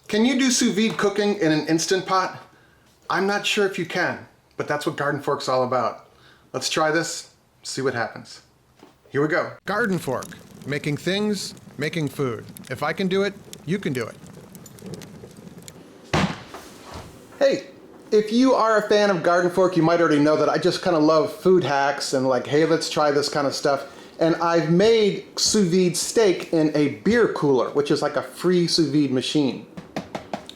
Can you do sous vide cooking in an Instant Pot? I'm not sure if you can, but that's what GardenFork's all about. Let's try this, see what happens. Here we go. GardenFork, making things, making food. If I can do it, you can do it. Hey, if you are a fan of GardenFork, you might already know that I just kind of love food hacks and like, hey, let's try this kind of stuff. And I've made sous vide steak in a beer cooler, which is like a free sous vide machine.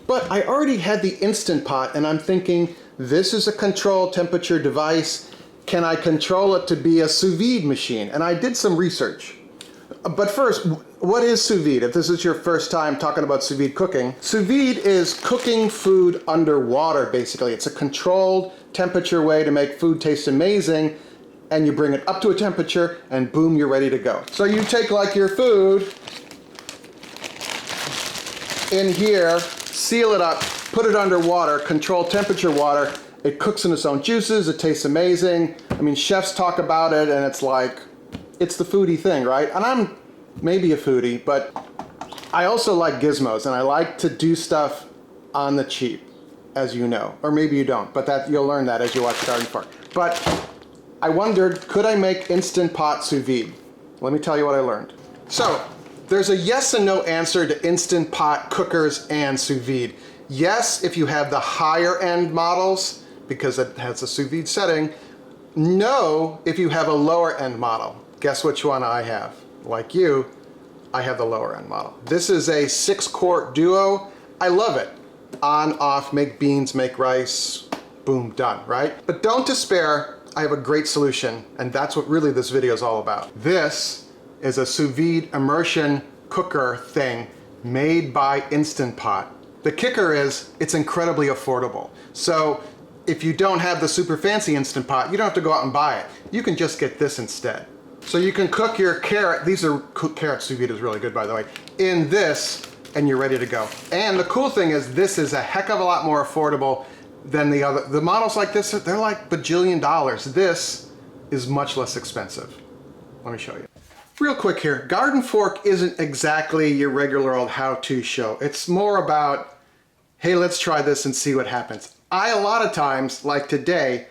But I already had the Instant Pot, and I'm thinking, this is a control temperature device. Can I control it to be a sous vide machine? And I did some research. But first, what is sous vide? If this is your first time talking about sous vide cooking, sous vide is cooking food underwater, basically. It's a controlled temperature way to make food taste amazing, and you bring it up to a temperature, and boom, you're ready to go. So you take like your food in here, seal it up, put it underwater, controlled temperature water. It cooks in its own juices, it tastes amazing. I mean, chefs talk about it, and it's like, it's the foodie thing, right? And I'm maybe a foodie, but I also like gizmos, and I like to do stuff on the cheap, as you know. Or maybe you don't, but that you'll learn that as you watch GardenFork. But I wondered, could I make Instant Pot sous vide? Let me tell you what I learned. So, there's a yes and no answer to Instant Pot cookers and sous vide. Yes, if you have the higher end models, because it has a sous vide setting. No, if you have a lower end model. Guess which one I have? Like you, I have the lower end model. This is a 6-quart duo. I love it. On, off, make beans, make rice, boom, done, right? But don't despair, I have a great solution, and that's what really this video is all about. This is a sous vide immersion cooker thing made by Instant Pot. The kicker is it's incredibly affordable. So if you don't have the super fancy Instant Pot, you don't have to go out and buy it. You can just get this instead. So you can cook your carrot, these are carrot sous vide is really good by the way, in this, and you're ready to go. And the cool thing is this is a heck of a lot more affordable than the models like this, they're like bajillion dollars. This is much less expensive. Let me show you. Real quick here, GardenFork isn't exactly your regular old how-to show. It's more about, hey, let's try this and see what happens. A lot of times, like today,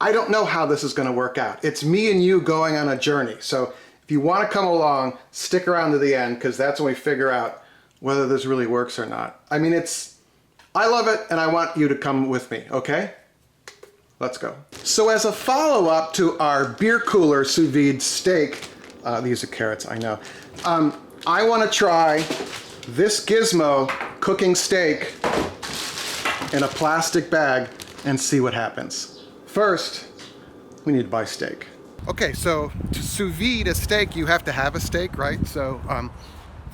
I don't know how this is going to work out. It's me and you going on a journey. So if you want to come along, stick around to the end, because that's when we figure out whether this really works or not. I mean, I love it, and I want you to come with me, okay? Let's go. So as a follow-up to our beer cooler sous vide steak, these are carrots, I know. I want to try this gizmo cooking steak in a plastic bag and see what happens. First, we need to buy steak. Okay, so to sous vide a steak, you have to have a steak, right? So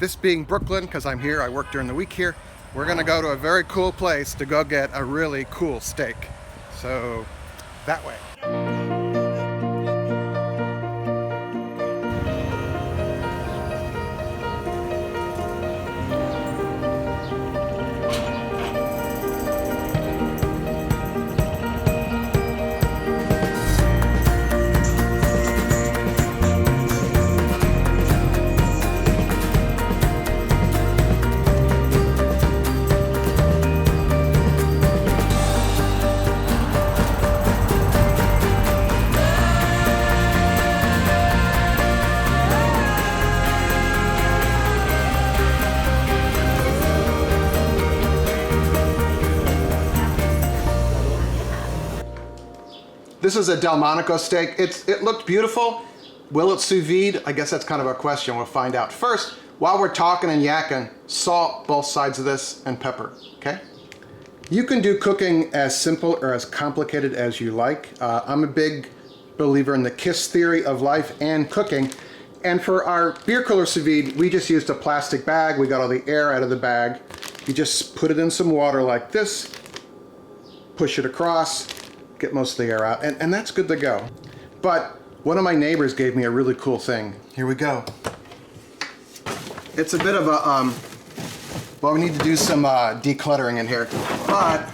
this being Brooklyn, because I'm here, I work during the week here, we're gonna go to a very cool place to go get a really cool steak. So that way. This is a Delmonico steak. It looked beautiful. Will it sous vide? I guess that's kind of a question. We'll find out. First, while we're talking and yakking, salt both sides of this and pepper, okay? You can do cooking as simple or as complicated as you like. I'm a big believer in the KISS theory of life and cooking. And for our beer cooler sous vide, we just used a plastic bag. We got all the air out of the bag. You just put it in some water like this, push it across, get most of the air out, and that's good to go. But one of my neighbors gave me a really cool thing. Here we go. It's a bit of a, well, we need to do some decluttering in here, but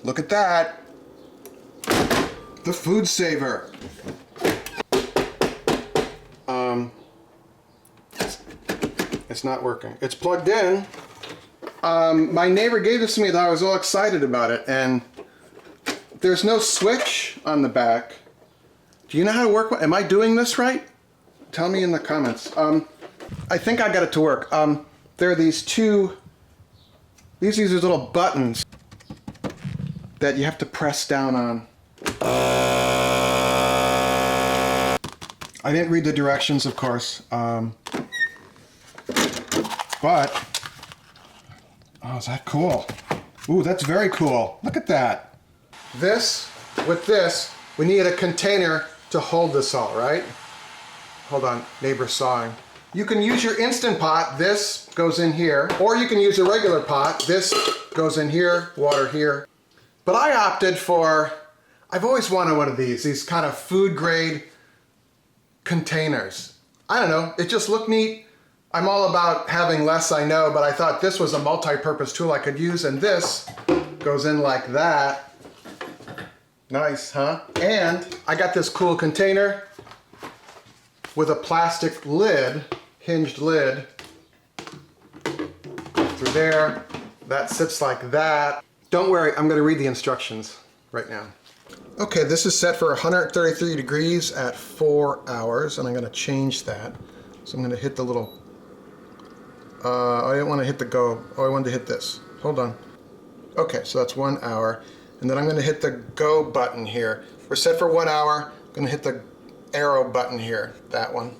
look at that. The food saver. It's not working. It's plugged in, My neighbor gave this to me and I was all excited about it, and there's no switch on the back. Do you know how to work? Am I doing this right? Tell me in the comments. I think I got it to work. There are these these little buttons that you have to press down on. I didn't read the directions, of course, but, oh, is that cool? Ooh, that's very cool. Look at that. With this, we need a container to hold this all, right? Hold on, neighbor's sawing. You can use your Instant Pot, this goes in here, or you can use a regular pot, this goes in here, water here. But I opted for, I've always wanted one of these kind of food grade containers. I don't know, it just looked neat. I'm all about having less, I know, but I thought this was a multi-purpose tool I could use, and this goes in like that. Nice, huh? And I got this cool container with a plastic lid, hinged lid. Through there, that sits like that. Don't worry, I'm gonna read the instructions right now. Okay, this is set for 133 degrees at 4 hours, and I'm gonna change that. So I'm gonna hit the little, I didn't wanna hit the go, oh, I wanted to hit this. Hold on. Okay, so that's 1 hour. And then I'm gonna hit the go button here. We're set for 1 hour. I'm gonna hit the arrow button here, that one.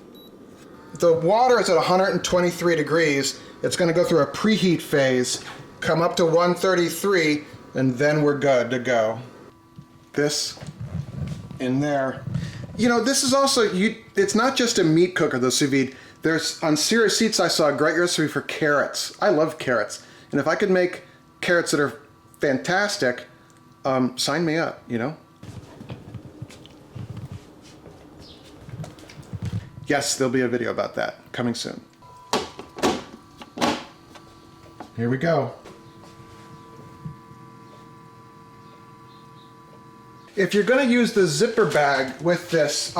The water is at 123 degrees. It's gonna go through a preheat phase, come up to 133, and then we're good to go. This in there. You know, this is also, it's not just a meat cooker, the sous vide. There's, on Serious Seats, I saw a great recipe for carrots. I love carrots. And if I could make carrots that are fantastic, sign me up, you know? Yes, there'll be a video about that coming soon. Here we go. If you're going to use the zipper bag with this,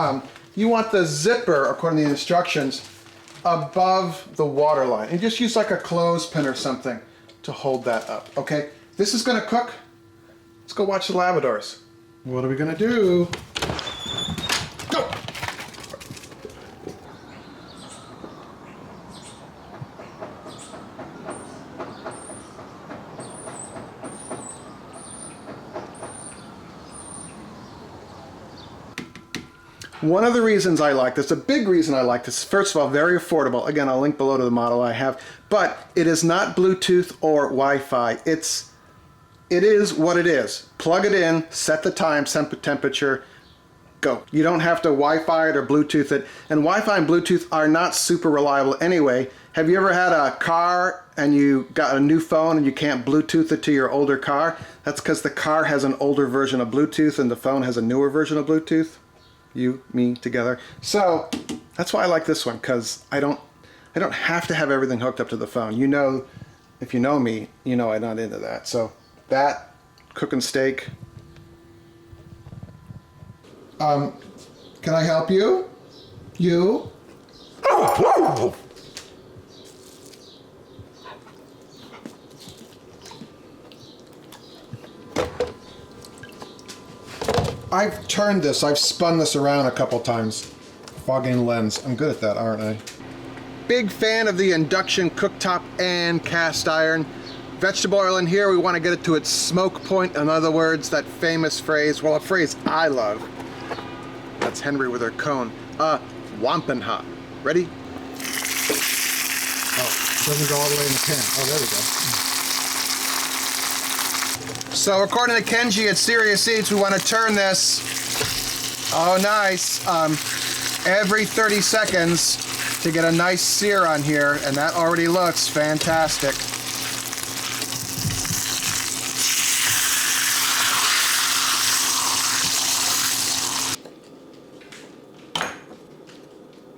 you want the zipper, according to the instructions, above the water line. And just use like a clothespin or something to hold that up, okay? This is going to cook. Let's go watch the Labradors. What are we going to do? Go! One of the reasons I like this, a big reason I like this, first of all, very affordable. Again, I'll link below to the model I have, but it is not Bluetooth or Wi-Fi. It is what it is. Plug it in, set the time, set the temperature, go. You don't have to Wi-Fi it or Bluetooth it. And Wi-Fi and Bluetooth are not super reliable anyway. Have you ever had a car and you got a new phone and you can't Bluetooth it to your older car? That's because the car has an older version of Bluetooth and the phone has a newer version of Bluetooth. You, me, together. So that's why I like this one, because I don't have to have everything hooked up to the phone. You know, if you know me, you know I'm not into that. So that, cooking steak. Can I help you? You? I've turned this, I've spun this around a couple times. Fogging lens. I'm good at that, aren't I? Big fan of the induction cooktop and cast iron. Vegetable oil in here, we want to get it to its smoke point. In other words, that famous phrase, well, a phrase I love. That's Henry with her cone. Wampin' hot. Ready? Oh, it doesn't go all the way in the pan. Oh, there we go. So according to Kenji at Serious Seats, we want to turn this, oh nice, every 30 seconds to get a nice sear on here, and that already looks fantastic.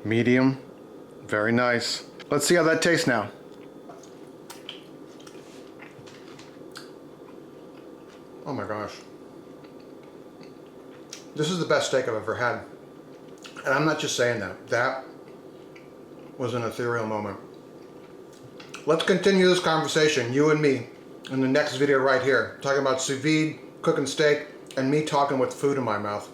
Medium, very nice. Let's see how that tastes now. Oh my gosh. This is the best steak I've ever had. And I'm not just saying that. That was an ethereal moment. Let's continue this conversation, you and me, in the next video right here. Talking about sous vide, cooking steak, and me talking with food in my mouth.